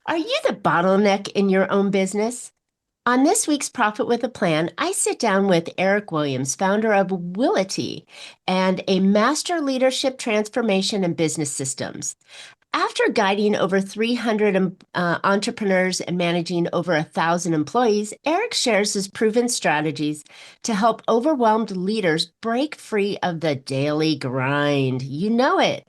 Are you the bottleneck in your own business? On this week's Profit with a Plan, I sit down with Eric Williams, founder of Willity and a master leadership transformation and business systems. After guiding over 300 entrepreneurs and managing over 1,000 employees, Eric shares his proven strategies to help overwhelmed leaders break free of the daily grind. You know it.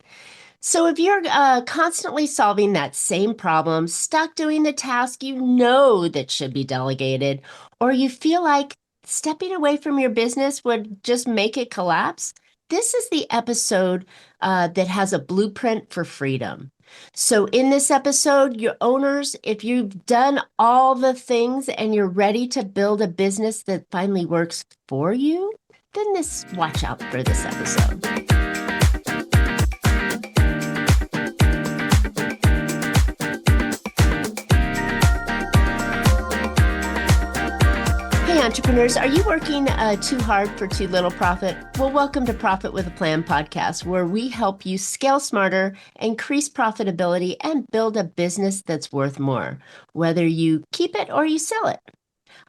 So if you're constantly solving that same problem, stuck doing the task you know that should be delegated, or you feel like stepping away from your business would just make it collapse, this is the episode that has a blueprint for freedom. So in this episode, your owners, if you've done all the things and you're ready to build a business that finally works for you, then watch out for this episode. Hey, entrepreneurs, are you working too hard for too little profit? Well, welcome to Profit with a Plan podcast, where we help you scale smarter, increase profitability, and build a business that's worth more, whether you keep it or you sell it.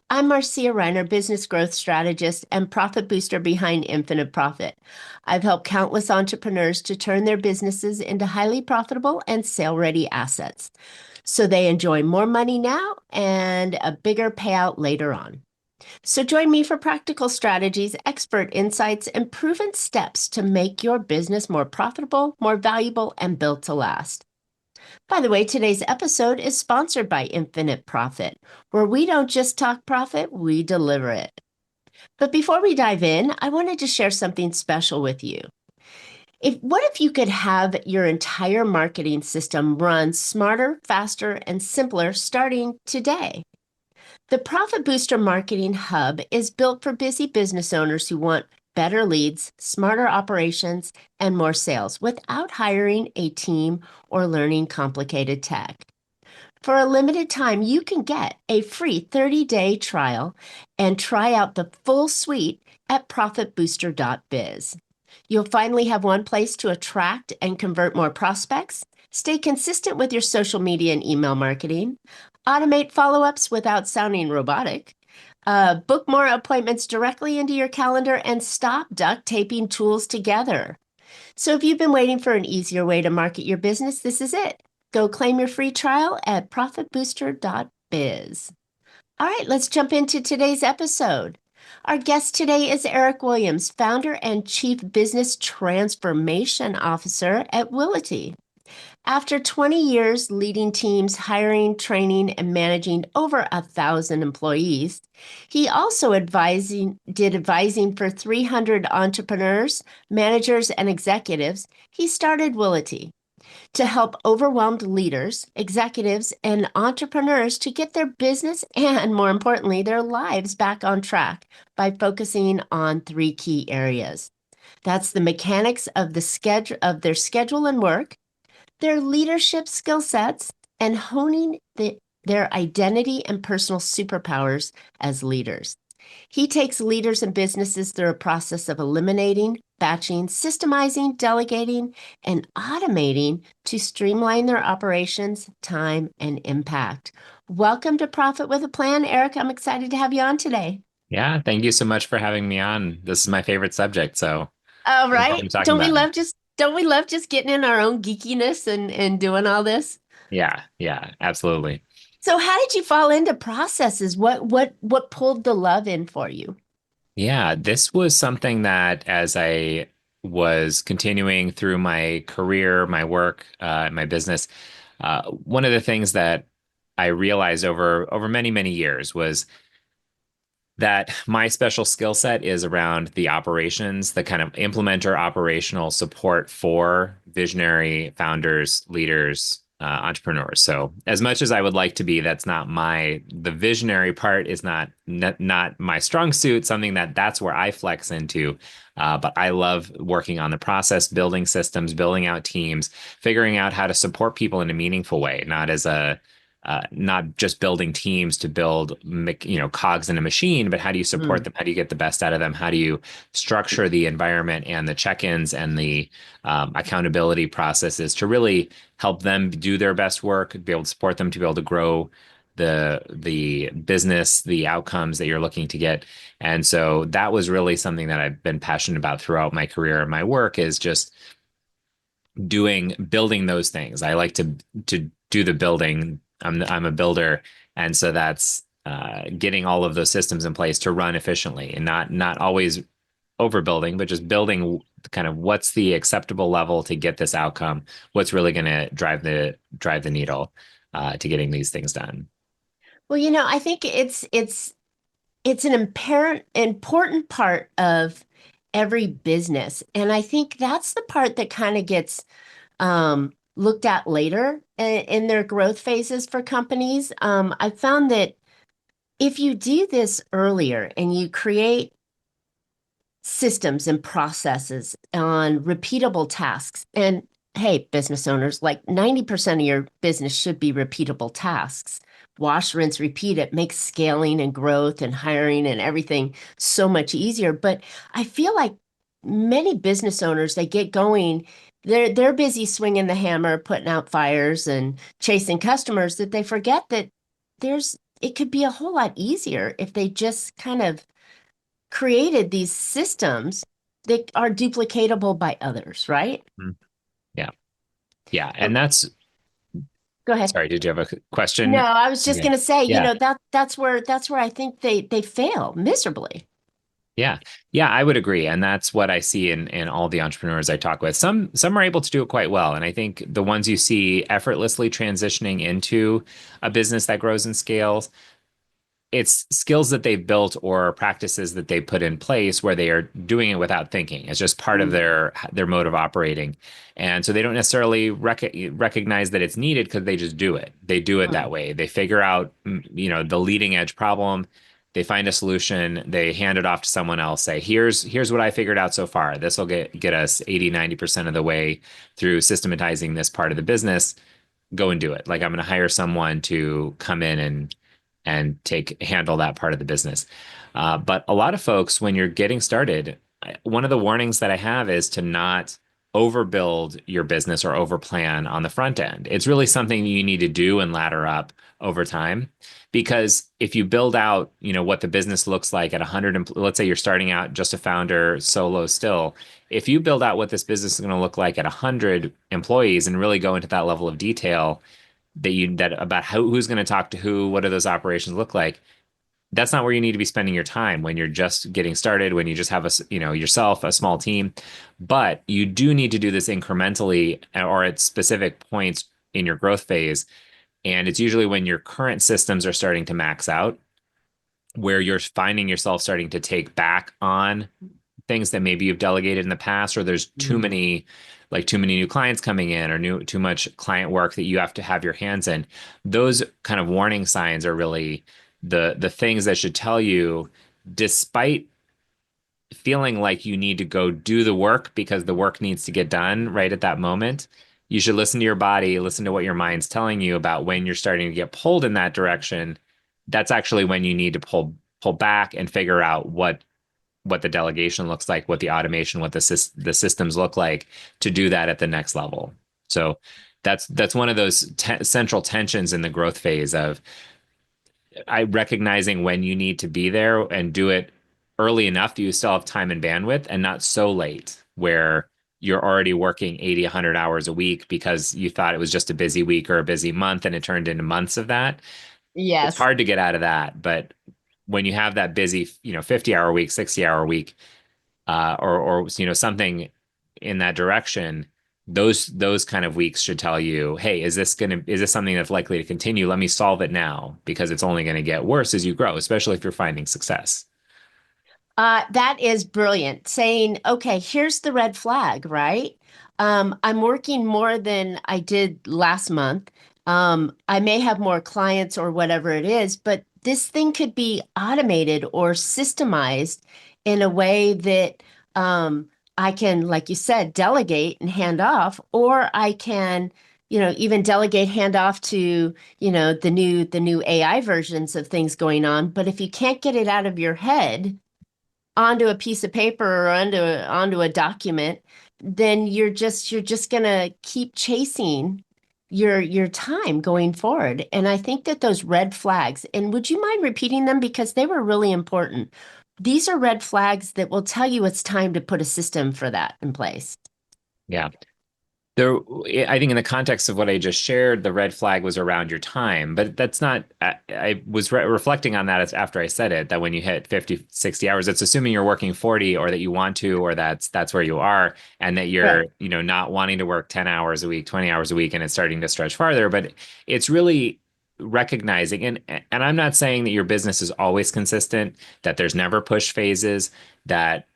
I'm Marcia Riner, business growth strategist and profit booster behind Infinite Profit. I've helped countless entrepreneurs to turn their businesses into highly profitable and sale-ready assets, so they enjoy more money now and a bigger payout later on. So join me for practical strategies, expert insights, and proven steps to make your business more profitable, more valuable, and built to last. By the way, today's episode is sponsored by Infinite Profit, where we don't just talk profit, we deliver it. But before we dive in, I wanted to share something special with you. What if you could have your entire marketing system run smarter, faster, and simpler starting today? The Profit Booster Marketing Hub is built for busy business owners who want better leads, smarter operations, and more sales without hiring a team or learning complicated tech. For a limited time, you can get a free 30-day trial and try out the full suite at profitbooster.biz. You'll finally have one place to attract and convert more prospects, stay consistent with your social media and email marketing, automate follow-ups without sounding robotic, book more appointments directly into your calendar, and stop duct taping tools together. So if you've been waiting for an easier way to market your business, this is it. Go claim your free trial at profitbooster.biz. All right, let's jump into today's episode. Our guest today is Eric Williams, founder and chief business transformation officer at Willity. After 20 years leading teams, hiring, training, and managing over 1,000 employees, he also did advising for 300 entrepreneurs, managers, and executives. He started Willity to help overwhelmed leaders, executives, and entrepreneurs to get their business and, more importantly, their lives back on track by focusing on three key areas. That's the mechanics of their schedule and work, their leadership skill sets, and honing their identity and personal superpowers as leaders. He takes leaders and businesses through a process of eliminating, batching, systemizing, delegating, and automating to streamline their operations, time, and impact. Welcome to Profit with a Plan, Eric. I'm excited to have you on today. Yeah, thank you so much for having me on. This is my favorite subject, so All looking forward right. to talking about it. Don't we love just getting in our own geekiness and doing all this? Yeah, absolutely. So how did you fall into processes? What pulled the love in for you? Yeah, this was something that as I was continuing through my career, my work, my business, one of the things that I realized over many years was that my special skill set is around the operations, the kind of implementer operational support for visionary founders, leaders, entrepreneurs. So as much as I would like to be, that's not the visionary part is not my strong suit, something that's where I flex into. But I love working on the process, building systems, building out teams, figuring out how to support people in a meaningful way, not as not just building teams to build, cogs in a machine, but how do you support Mm. them? How do you get the best out of them? How do you structure the environment and the check-ins and the accountability processes to really help them do their best work, be able to support them to be able to grow the business, the outcomes that you're looking to get. And so that was really something that I've been passionate about throughout my career and my work is just building those things. I like to do the building. I'm a builder, and so that's getting all of those systems in place to run efficiently, and not always overbuilding, but just building kind of what's the acceptable level to get this outcome. What's really going to drive the needle to getting these things done. Well, I think it's an important part of every business. And I think that's the part that kind of gets looked at later in their growth phases for companies. I found that if you do this earlier and you create systems and processes on repeatable tasks, and hey, business owners, like 90% of your business should be repeatable tasks. Wash, rinse, repeat. It makes scaling and growth and hiring and everything so much easier. But I feel like many business owners, they get going, they're busy swinging the hammer, putting out fires and chasing customers that they forget that it could be a whole lot easier if they just kind of created these systems that are duplicatable by others, right? Mhm. Yeah. Yeah. Oh, And that's, go ahead. sorry, did you have a No, question? I was just Okay. going to say, Yeah. that's where I think they fail miserably. Yeah. Yeah, I would agree. And that's what I see in all the entrepreneurs I talk with. Some are able to do it quite well. And I think the ones you see effortlessly transitioning into a business that grows and scales, it's skills that they've built or practices that they put in place where they are doing it without thinking. It's just part of Mm, their mode of operating. And so they don't necessarily recognize that it's needed because they just do it. They do it that mm, way. They figure out, the leading edge problem. They find a solution, they hand it off to someone else, say, here's what I figured out so far. This will get us 80-90% of the way through systematizing this part of the business. Go and do it. Like I'm going to hire someone to come in and take handle that part of the business. But a lot of folks, when you're getting started, one of the warnings that I have is to not overbuild your business or overplan on the front end. It's really something you need to do and ladder up over time. Because if you build out, what the business looks like at 100, let's say you're starting out just a founder solo still, if you build out what this business is going to look like at 100 employees and really go into that level of detail, that about who's going to talk to who, what do those operations look like? That's not where you need to be spending your time when you're just getting started, when you just have yourself, a small team. But you do need to do this incrementally or at specific points in your growth phase. And it's usually when your current systems are starting to max out, where you're finding yourself starting to take back on things that maybe you've delegated in the past, or there's mm. too many new clients coming in, or too much client work that you have to have your hands in. Those kind of warning signs are really the things that should tell you, despite feeling like you need to go do the work because the work needs to get done right at that moment, you should listen to your body, listen to what your mind's telling you about when you're starting to get pulled in that direction. That's actually when you need to pull back and figure out what the delegation looks like, what the automation, what the systems look like to do that at the next level. So that's one of those central tensions in the growth phase of I recognizing when you need to be there and do it early enough that you still have time and bandwidth, and not so late where you're already working 80, 100 hours a week because you thought it was just a busy week or a busy month and it turned into months of that. It's Yes. hard to get out of that, but when you have that busy, 50-hour week, 60-hour week, or something in that direction, those kind of weeks should tell you, hey, is this something that's likely to continue? Let me solve it now because it's only going to get worse as you grow, especially if you're finding success. That is brilliant. Saying, okay, here's the red flag, right? I'm working more than I did last month. I may have more clients or whatever it is, but this thing could be automated or systemized in a way that I can, like you said, delegate and hand off, or I can, even delegate handoff to, the new AI versions of things going on. But if you can't get it out of your head onto a piece of paper or onto a document, then you're just gonna keep chasing your time going forward. And I think that those red flags, and would you mind repeating them because they were really important. These are red flags that will tell you it's time to put a system for that in place. Yeah. There, I think in the context of what I just shared, the red flag was around your time, but that's not, I was reflecting on that as after I said it, that when you hit 50, 60 hours, it's assuming you're working 40 or that you want to, or that's where you are, and that Right. you're, not wanting to work 10 hours a week, 20 hours a week, and it's starting to stretch farther. But it's really recognizing, and I'm not saying that your business is always consistent, that there's never push phases, that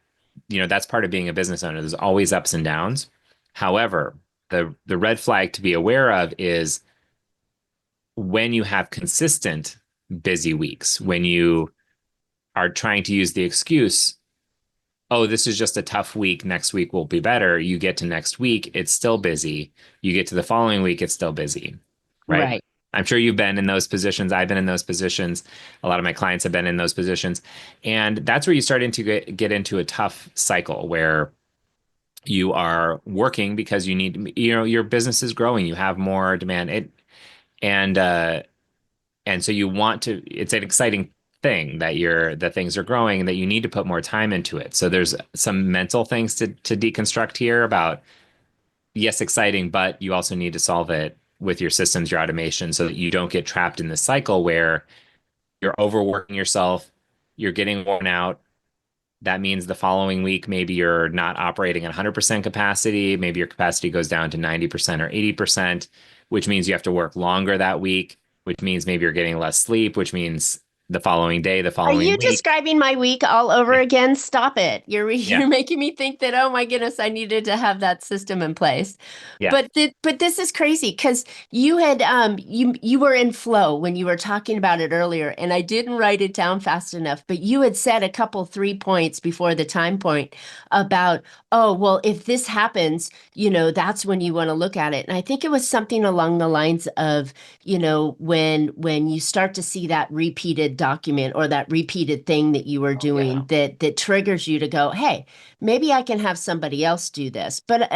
that's part of being a business owner. There's always ups and downs. However, the red flag to be aware of is when you have consistent busy weeks, when you are trying to use the excuse, oh, this is just a tough week, next week will be better. You get to next week, it's still busy. You get to the following week, it's still busy, right? Right. I'm sure you've been in those positions. I've been in those positions. A lot of my clients have been in those positions. And that's where you start to get into a tough cycle where you are working because you need, your business is growing, you have more demand. And and so you want to, it's an exciting thing that things are growing and that you need to put more time into it. So there's some mental things to deconstruct here about, yes, exciting, but you also need to solve it with your systems, your automation, so that you don't get trapped in this cycle where you're overworking yourself, you're getting worn out. That means the following week, maybe you're not operating at 100% capacity. Maybe your capacity goes down to 90% or 80%, which means you have to work longer that week, which means maybe you're getting less sleep, which means the following day, the Are following you week. describing my week all over Yeah. again? Stop it. You're Yeah. you're making me think that, oh my goodness, I needed to have that system in place. Yeah. But this is crazy because you were in flow when you were talking about it earlier, and I didn't write it down fast enough, but you had said a couple 3 points before the time point about, oh, well, if this happens, that's when you want to look at it. And I think it was something along the lines of, when you start to see that repeated document or that repeated thing that you were Oh, yeah. doing that triggers you to go, hey, maybe I can have somebody else do this. But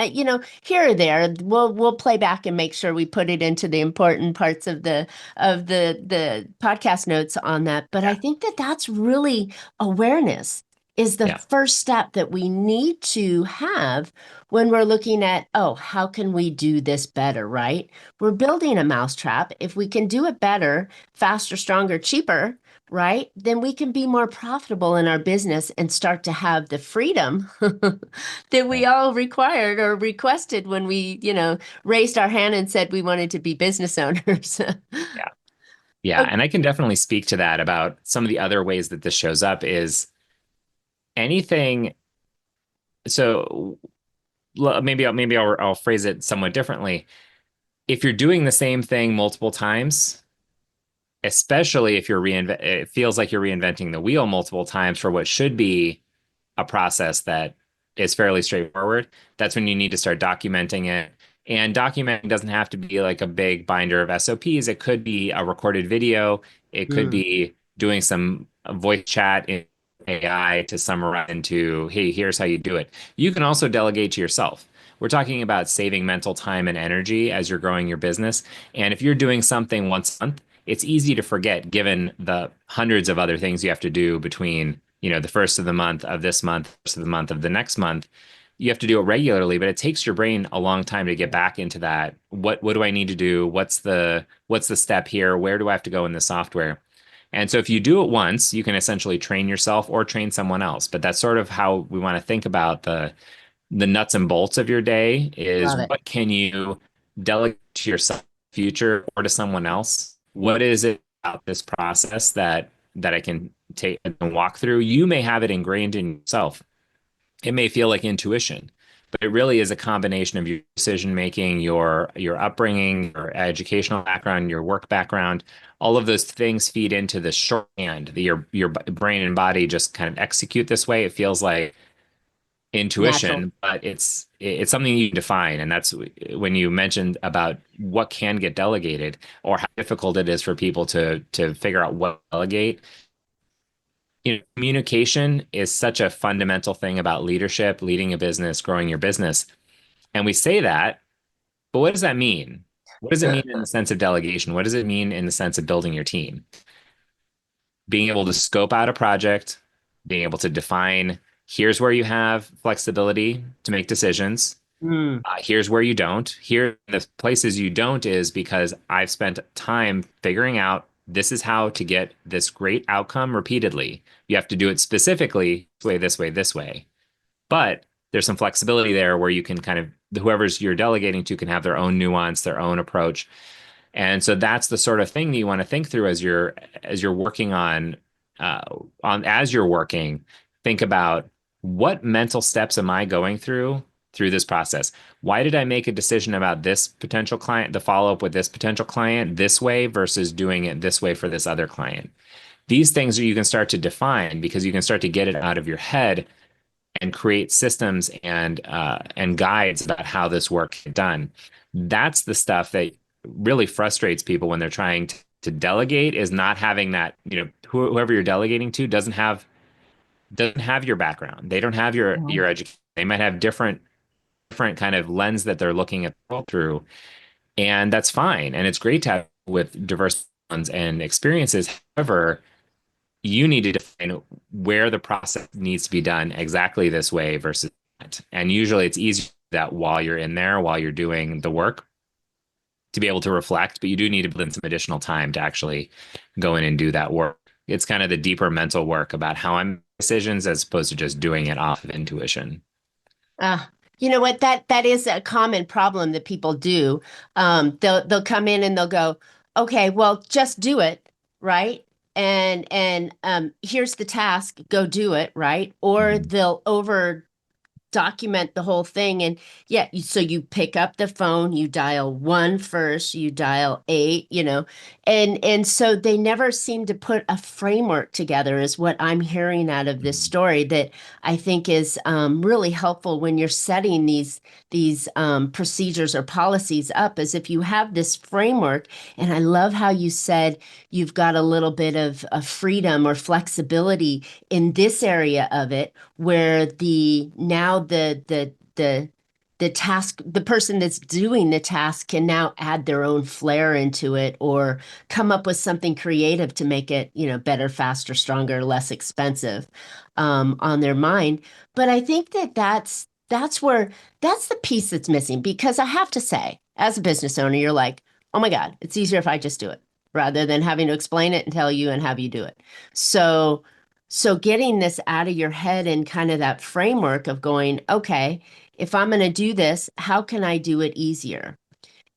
here or there, we'll play back and make sure we put it into the important parts of the podcast notes on that. But I Yeah. think that that's really awareness is the Yeah. first step that we need to have when we're looking at, oh, how can we do this better, right? We're building a mousetrap. If we can do it better, faster, stronger, cheaper, right? Then we can be more profitable in our business and start to have the freedom that Yeah. we all required or requested when we, raised our hand and said we wanted to be business owners. Yeah. Yeah. Oh, And I can definitely speak to that about some of the other ways that this shows up is anything. So maybe I'll phrase it somewhat differently. If you're doing the same thing multiple times, especially if it feels like you're reinventing the wheel multiple times for what should be a process that is fairly straightforward, that's when you need to start documenting it. And documenting doesn't have to be like a big binder of SOPs. It could be a recorded video. It could mm, be doing some voice chat in AI to summarize into, hey, here's how you do it. You can also delegate to yourself. We're talking about saving mental time and energy as you're growing your business. And if you're doing something once a month, it's easy to forget given the hundreds of other things you have to do between, the first of the month of this month, first of the month of the next month. You have to do it regularly, but it takes your brain a long time to get back into that. What do I need to do? What's the step here? Where do I have to go in the software? And so if you do it once, you can essentially train yourself or train someone else. But that's sort of how we want to think about the nuts and bolts of your day is love it. what can you delegate to yourself, future, or to someone else? What is it about this process that I can take and walk through? You may have it ingrained in yourself. It may feel like intuition, but it really is a combination of your decision making, your upbringing, your educational background, your work background. All of those things feed into the shorthand that your brain and body just kind of execute this way. It feels like natural. intuition, but it's something you define. And that's when you mentioned about what can get delegated or how difficult it is for people to figure out what to delegate. Communication is such a fundamental thing about leadership, leading a business, growing your business. And we say that, but what does that mean? What does it mean in the sense of delegation? What does it mean in the sense of building your team? Being able to scope out a project, being able to define here's where you have flexibility to make decisions. Mm. Here's where you don't. Here, the places you don't is because I've spent time figuring out this is how to get this great outcome repeatedly. You have to do it specifically this way, this way, this way. But there's some flexibility there where you can kind of, whoever's you're delegating to can have their own nuance, their own approach. And so that's the sort of thing that you want to think through as you're working on as you're working, think about what mental steps am I going through this process? Why did I make a decision about this potential client, the follow up with this potential client this way versus doing it this way for this other client? These things you can start to define because you can start to get it out of your head and create systems and guides about how this work is done. That's the stuff that really frustrates people when they're trying to delegate is not having that, whoever you're delegating to doesn't have your background. They don't have your education. They might have different kind of lens that they're looking at the world through. And that's fine. And it's great to have with diverse ones and experiences. However, you need to define where the process needs to be done exactly this way versus that. And usually it's easier that while you're in there, while you're doing the work, to be able to reflect, but you do need to build in some additional time to actually go in and do that work. It's kind of the deeper mental work about how I'm making decisions as opposed to just doing it off of intuition. Uh, you know what? That is a common problem that people do. They'll come in and they'll go, okay, well, just do it, right? And here's the task, go do it, right? Or Mhm. they'll over document the whole thing. And yeah, so you pick up the phone, you dial one first, you dial eight, and so they never seem to put a framework together, is what I'm hearing out of this Mhm. story that I think is really helpful when you're setting these procedures or policies up, as if you have this framework. And I love how you said you've got a little bit of freedom or flexibility in this area of it where the task, the person that's doing the task can now add their own flair into it or come up with something creative to make it, better, faster, stronger, less expensive, on their mind. But I think that's the piece that's missing, because I have to say, as a business owner, you're like, oh my God, it's easier if I just do it rather than having to explain it and tell you and have you do it. So so getting this out of your head and kind of that framework of going, okay, if I'm going to do this, how can I do it easier?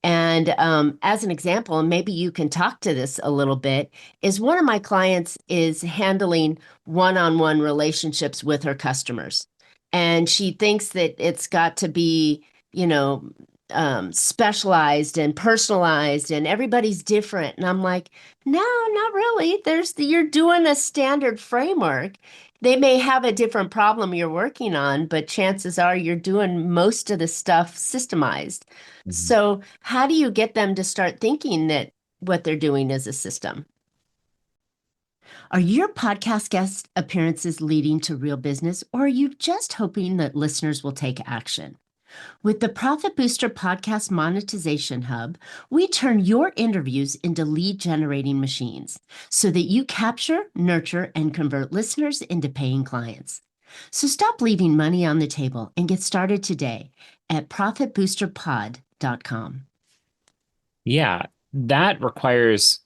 And as an example, and maybe you can talk to this a little bit, is one of my clients is handling one-on-one relationships with her customers. And she thinks that it's got to be, specialized and personalized and everybody's different. And I'm like, no, not really. You're doing a standard framework. They may have a different problem you're working on, but chances are you're doing most of the stuff systemized. Mhm. So, how do you get them to start thinking that what they're doing is a system? Are your podcast guest appearances leading to real business, or are you just hoping that listeners will take action? With the Profit Booster Podcast Monetization Hub, we turn your interviews into lead generating machines so that you capture, nurture, and convert listeners into paying clients. So stop leaving money on the table and get started today at profitboosterpod.com. Yeah, that requires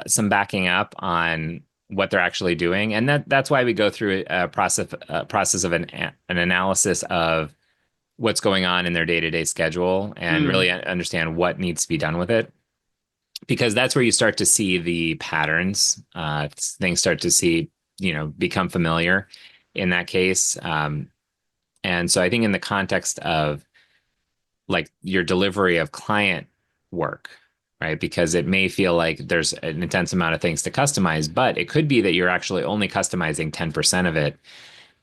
some backing up on what they're actually doing, and that's why we go through a process of an analysis of what's going on in their day-to-day schedule and Mm. really understand what needs to be done with it, because that's where you start to see the patterns. Things start to become familiar in that case. And so I think in the context of like your delivery of client work, right? Because it may feel like there's an intense amount of things to customize, but it could be that you're actually only customizing 10% of it.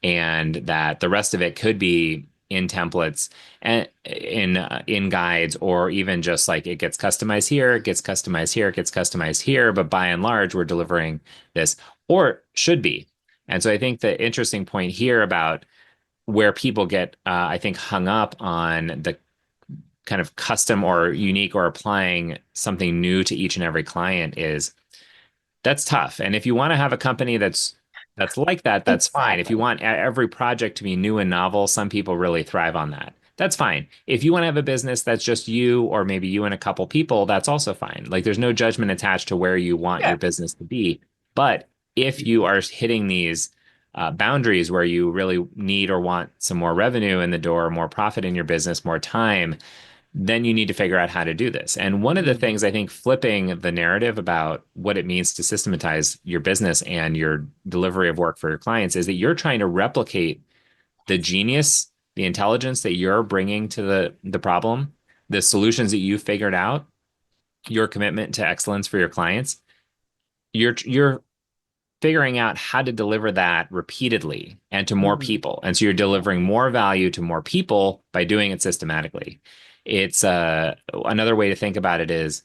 and that the rest of it could be in templates and in guides, or even just like it gets customized here, it gets customized here, it gets customized here, but by and large we're delivering this, or should be. And so I think the interesting point here about where people get I think hung up on the kind of custom or unique or applying something new to each and every client is that's tough. And if you want to have a company that's like that, that's fine. If you Exactly. want every project to be new and novel, some people really thrive on that. That's fine. If you want to have a business that's just you, or maybe you and a couple people, that's also fine. Like there's no judgment attached to where you want your Sure. business to be. But if you are hitting these boundaries where you really need or want some more revenue in the door, more profit in your business, more time, then you need to figure out how to do this. And one of the Mhm. things I think flipping the narrative about what it means to systematize your business and your delivery of work for your clients is that you're trying to replicate the genius, the intelligence that you're bringing to the problem, the solutions that you figured out, your commitment to excellence for your clients. You're figuring out how to deliver that repeatedly and to more Mhm. people. And so you're delivering more value to more people by doing it systematically. It's another way to think about it is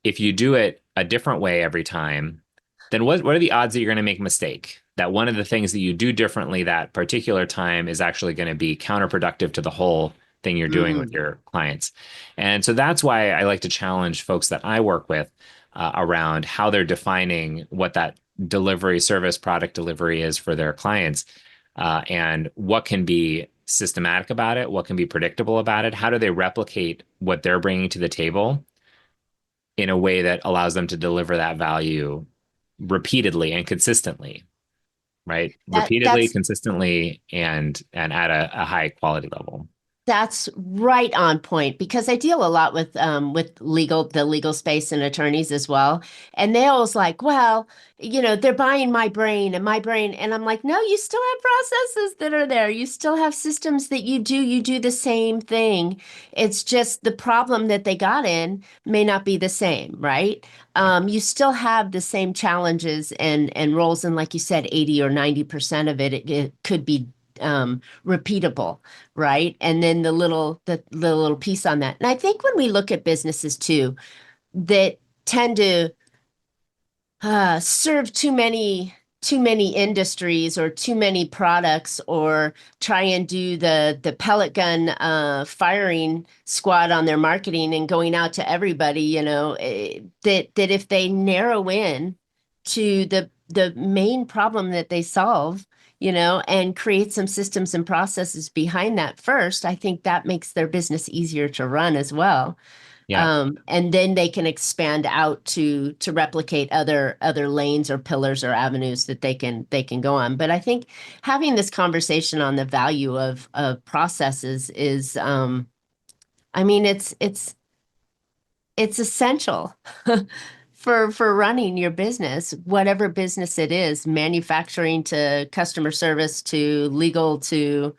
if you do it a different way every time, then what are the odds that you're going to make a mistake? That one of the things that you do differently that particular time is actually going to be counterproductive to the whole thing you're doing with Mhm. your clients. And so that's why I like to challenge folks that I work with around how they're defining what that delivery service product delivery is for their clients, and what can be systematic about it, what can be predictable about it, how do they replicate what they're bringing to the table in a way that allows them to deliver that value repeatedly and consistently, right? That Repeatedly, that's consistently, and at a high quality level. That's right on point because I deal a lot with the legal space and attorneys as well. And they always like, well, they're buying my brain. And I'm like, no, you still have processes that are there. You still have systems that you do the same thing. It's just the problem that they got in may not be the same, right? You still have the same challenges and roles, and like you said, 80 or 90% of it could be repeatable, right? And then the little piece on that. And I think when we look at businesses too that tend to serve too many industries or too many products, or try and do the pellet gun firing squad on their marketing and going out to everybody, that if they narrow in to the main problem that they solve, and create some systems and processes behind that first, I think that makes their business easier to run as well. Yeah. And then they can expand out to replicate other lanes or pillars or avenues that they can go on. But I think having this conversation on the value of processes is, I mean, it's essential for running your business, whatever business it is, manufacturing to customer service to legal to,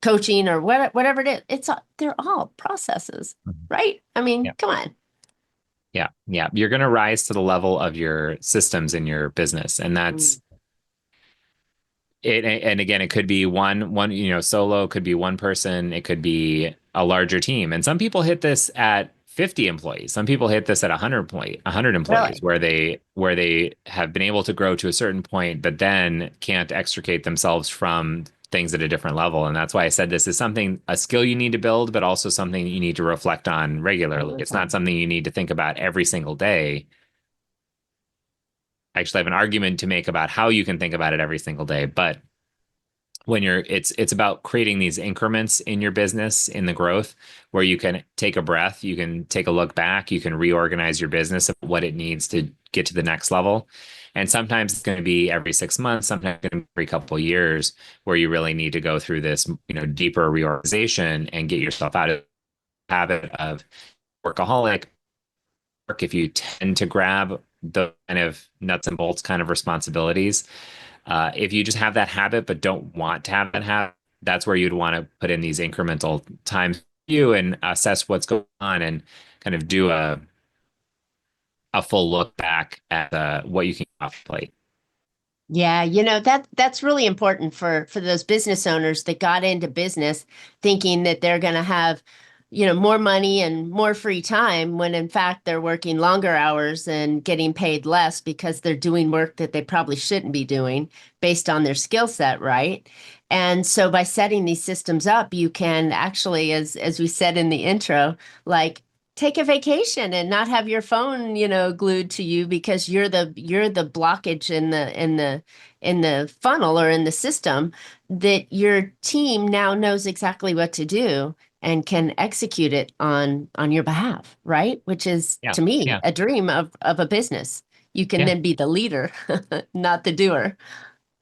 coaching or whatever it is. They're all processes, right? I mean, Yeah. come on. Yeah. Yeah. You're going to rise to the level of your systems in your business. And Mm. that's it. And again, it could be one, solo, could be one person, it could be a larger team. And some people hit this at 50 employees. Some people hit this at 100 employees Really? where they have been able to grow to a certain point, but then can't extricate themselves from things at a different level. And that's why I said this is a skill you need to build, but also something you need to reflect on All regularly. the It's not time. something you need to think about every single day. I actually have an argument to make about how you can think about it every single day, but it's about creating these increments in your business in the growth where you can take a breath, you can take a look back, you can reorganize your business of what it needs to get to the next level. And sometimes it's going to be every 6 months, sometimes it's going to be every couple of years where you really need to go through this, deeper reorganization and get yourself out of the habit of workaholic work. If you tend to grab the kind of nuts and bolts kind of responsibilities, if you just have that habit but don't want to have that habit, that's where you'd want to put in these incremental times you and assess what's going on and kind of do a full look back at what you can get off the plate. Yeah, that's really important for those business owners that got into business thinking that they're going to have, more money and more free time when in fact they're working longer hours and getting paid less because they're doing work that they probably shouldn't be doing based on their skill set, right? And so by setting these systems up, you can actually, as we said in the intro, like take a vacation and not have your phone, glued to you because you're the blockage in the funnel or in the system that your team now knows exactly what to do and can execute it on your behalf, right? Which is Yeah, to me yeah, a dream of a business. You can yeah, then be the leader, not the doer.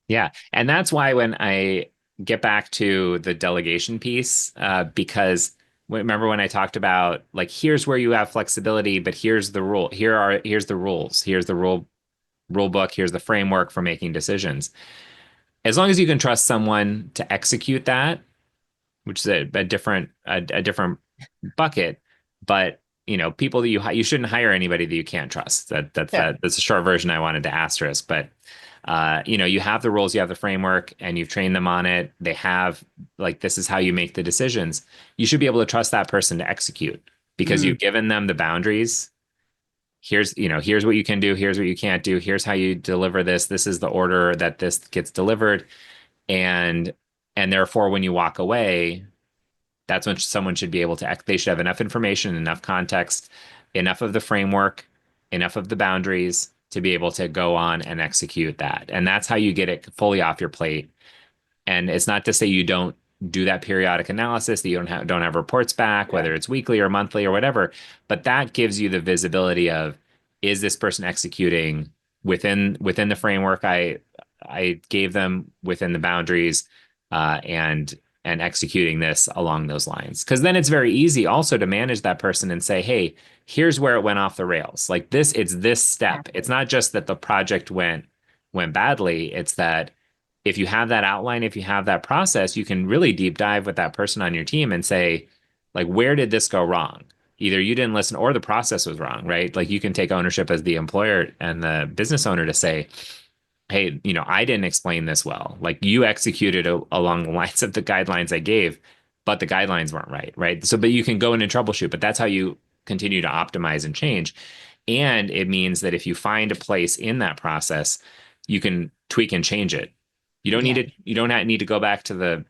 yeah. And that's why when I get back to the delegation piece, because remember when I talked about like here's where you have flexibility, but here's the rule. Here's the rules. Here's the rule book. Here's the framework for making decisions. As long as you can trust someone to execute that, which is a different bucket. But people that you shouldn't hire anybody that you can't trust. Sure. That's a short version I wanted to asterisk. But you have the rules, you have the framework, and you've trained them on it. They have like this is how you make the decisions. You should be able to trust that person to execute because you've Mm, given them the boundaries. Here's what you can do, here's what you can't do, here's how you deliver this. This is the order that this gets delivered. And and therefore when you walk away, that's when someone should be able to they should have enough information, enough context, enough of the framework, enough of the boundaries to be able to go on and execute that. And that's how you get it fully off your plate. And it's not to say you don't do that periodic analysis, that you don't have reports back, sure. whether it's weekly or monthly or whatever, but that gives you the visibility of is this person executing within the framework I gave them, within the boundaries, and executing this along those lines. Because then it's very easy also to manage that person and say, hey, here's where it went off the rails. Like this, it's this step. It's Exactly. not just that the project went badly. It's that if you have that outline, if you have that process, you can really deep dive with that person on your team and say, like, where did this go wrong? Either you didn't listen or the process was wrong, right? Like you can take ownership as the employer and the business owner to say, hey, I didn't explain this well. Like you executed along the lines of the guidelines I gave, but the guidelines weren't right, right? So, but you can go in and troubleshoot, but that's how you continue to optimize and change. And it means that if you find a place in that process, you can tweak and change it. Yeah. You don't need to go back to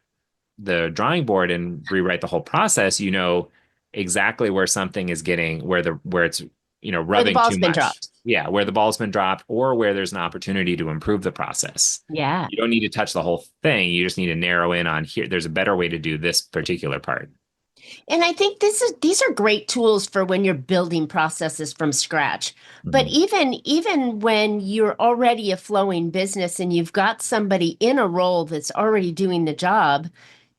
the drawing board and rewrite the whole process. You know exactly where something is getting where it's Where the rubbing ball's too been much. dropped. Yeah, where the ball's been dropped or where there's an opportunity to improve the process. Yeah. You don't need to touch the whole thing. You just need to narrow in on here. There's a better way to do this particular part. And I think these are great tools for when you're building processes from scratch. But Mhm. even when you're already a flowing business and you've got somebody in a role that's already doing the job,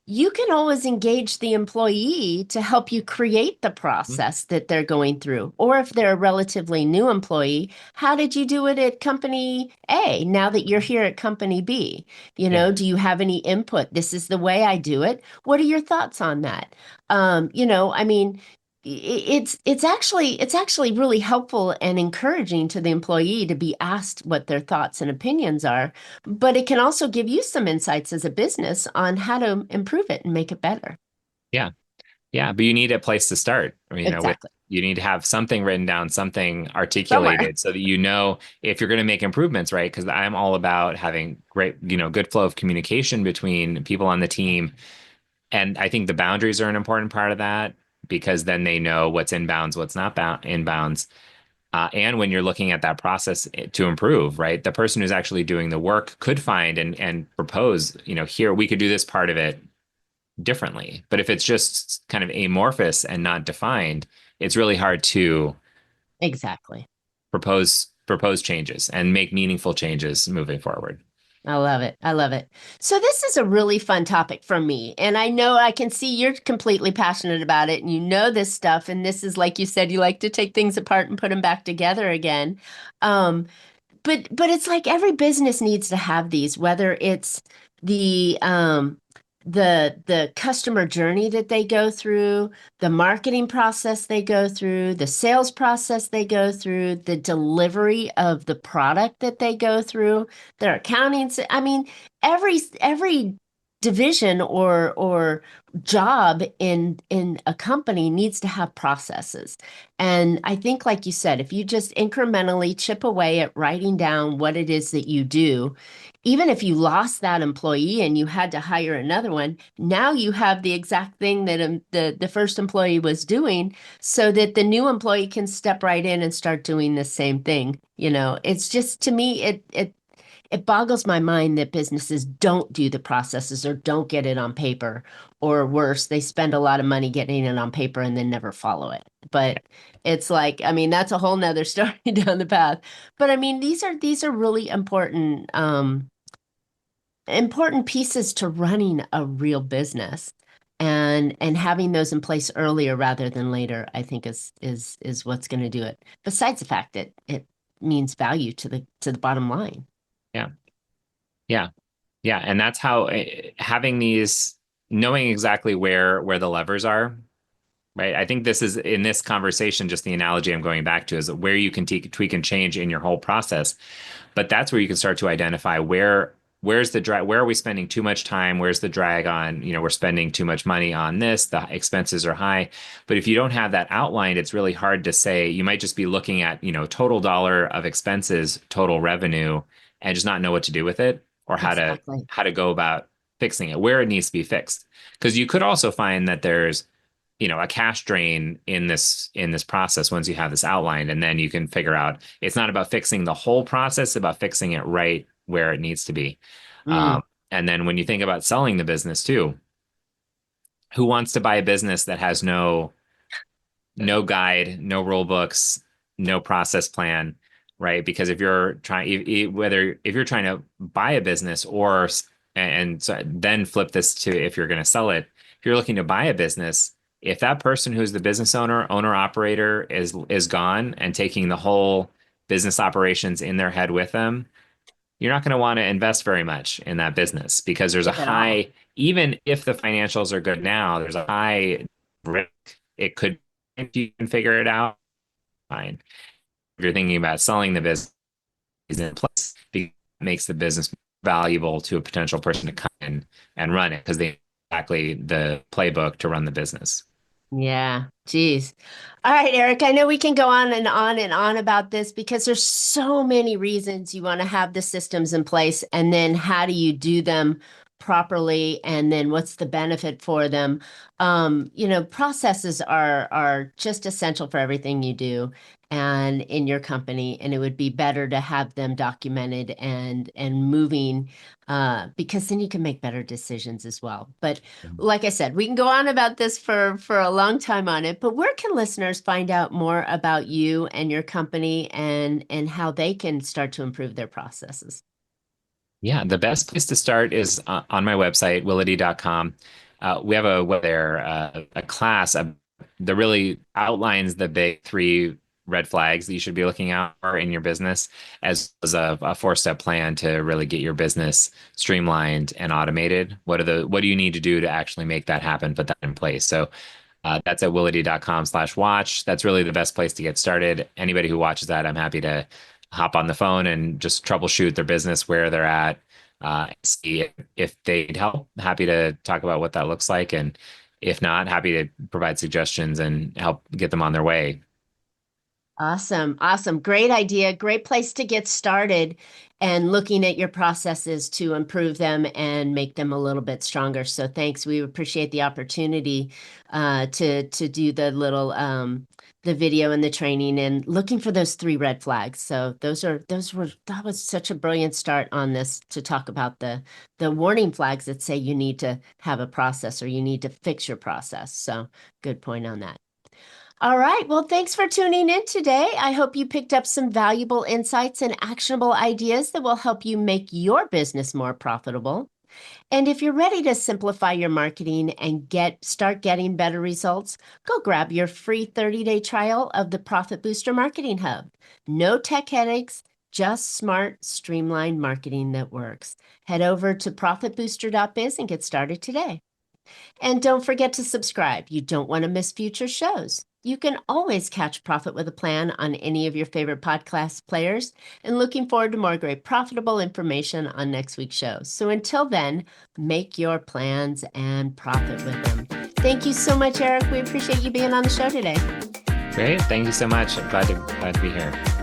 you can always engage the employee to help you create the process that they're going through. Or if they're a relatively new employee, how did you do it at company A now that you're here at company B? Yeah, Do you have any input? This is the way I do it. What are your thoughts on that? I mean, it's actually really helpful and encouraging to the employee to be asked what their thoughts and opinions are, but it can also give you some insights as a business on how to improve it and make it better. yeah. Yeah, but you need a place to start. With Exactly. you need to have something written down, something Somewhere. articulated so that you know if you're going to make improvements, right? Because I'm all about having great, good flow of communication between people on the team. And I think the boundaries are an important part of that because then they know what's inbounds, what's not inbounds. And when you're looking at that process to improve, right? The person who's actually doing the work could find and propose, here we could do this part of it differently. But if it's just kind of amorphous and not defined, it's really hard to Exactly. propose changes and make meaningful changes moving forward. I love it. I love it. So this is a really fun topic for me. And I know I can see you're completely passionate about it and you know this stuff. And this is like you said, you like to take things apart and put them back together again. Um, but it's like every business needs to have these, whether it's the the customer journey that they go through, the marketing process they go through, the sales process they go through, the delivery of the product that they go through, their accounting. I mean, every division or job in a company needs to have processes. And I think, like you said, if you just incrementally chip away at writing down what it is that you do, even if you lost that employee and you had to hire another one, now you have the exact thing that the first employee was doing, so that the new employee can step right in and start doing the same thing. It's just, to me, it boggles my mind that businesses don't do the processes or don't get it on paper, or worse, they spend a lot of money getting it on paper and then never follow it. But it's like, I mean, that's a whole nother story down the path. But I mean, these are really important pieces to running a real business. And having those in place earlier rather than later, I think is what's going to do it. Besides the fact that it means value to the bottom line. Yeah. Yeah. Yeah. And that's how having these, knowing exactly where the levers are, right? I think this is in this conversation, just the analogy I'm going back to is where you can tweak and change in your whole process. But that's where you can start to identify where's the drag, where are we spending too much time? Where's the drag on, we're spending too much money on this, the expenses are high. But if you don't have that outlined, it's really hard to say. You might just be looking at, total dollar of expenses, total revenue, and just not know what to do with it, or Exactly. how to go about fixing it, where it needs to be fixed. Because you could also find that there's a cash drain in this process once you have this outlined, and then you can figure out it's not about fixing the whole process, about fixing it right where it needs to be. Mm. And then when you think about selling the business too, who wants to buy a business that has no guide, no rule books, no process plan, right? Because if you're trying, whether if you're trying to buy a business and so then flip this to if you're going to sell it, if you're looking to buy a business, if that person who's the business owner operator is gone and taking the whole business operations in their head with them, you're not going to want to invest very much in that business because there's a If at all. high, even if the financials are good now, there's a high risk. It could, if you can figure it out, fine. If you're thinking about selling the business in place, it makes the business valuable to a potential person to come in and run it because they exactly the playbook to run the business. Yeah, geez. All right, Eric, I know we can go on and on and on about this because there's so many reasons you want to have the systems in place, and then how do you do them properly, and then what's the benefit for them? Processes are just essential for everything you do and in your company, and it would be better to have them documented and moving, because then you can make better decisions as well. But like I said, we can go on about this for a long time on it, but where can listeners find out more about you and your company and how they can start to improve their processes? Yeah, the best place to start is on my website, willity.com. We have a class that really outlines the big three red flags that you should be looking out for in your business, as a four-step plan to really get your business streamlined and automated. What do you need to do to actually make that happen, put that in place? So that's at willity.com/watch. That's really the best place to get started. Anybody who watches that, I'm happy to hop on the phone and just troubleshoot their business where they're at, see if they need help. Happy to talk about what that looks like. And if not, happy to provide suggestions and help get them on their way. Awesome. Awesome. Great idea. Great place to get started and looking at your processes to improve them and make them a little bit stronger. So thanks. We appreciate the opportunity to do the video and the training and looking for those three red flags. So that was such a brilliant start on this, to talk about the warning flags that say you need to have a process or you need to fix your process. So good point on that. All right. Well, thanks for tuning in today. I hope you picked up some valuable insights and actionable ideas that will help you make your business more profitable. And if you're ready to simplify your marketing and start getting better results, go grab your free 30-day trial of the Profit Booster Marketing Hub. No tech headaches, Just smart, streamlined marketing that works. Head over to profitbooster.biz and get started today. And don't forget to subscribe. You don't want to miss future shows. You can always catch Profit with a Plan on any of your favorite podcast players. And looking forward to more great profitable information on next week's show. So until then, make your plans and profit with them. Thank you so much, Eric. We appreciate you being on the show today. Great. Thank you so much. I'm glad to be here.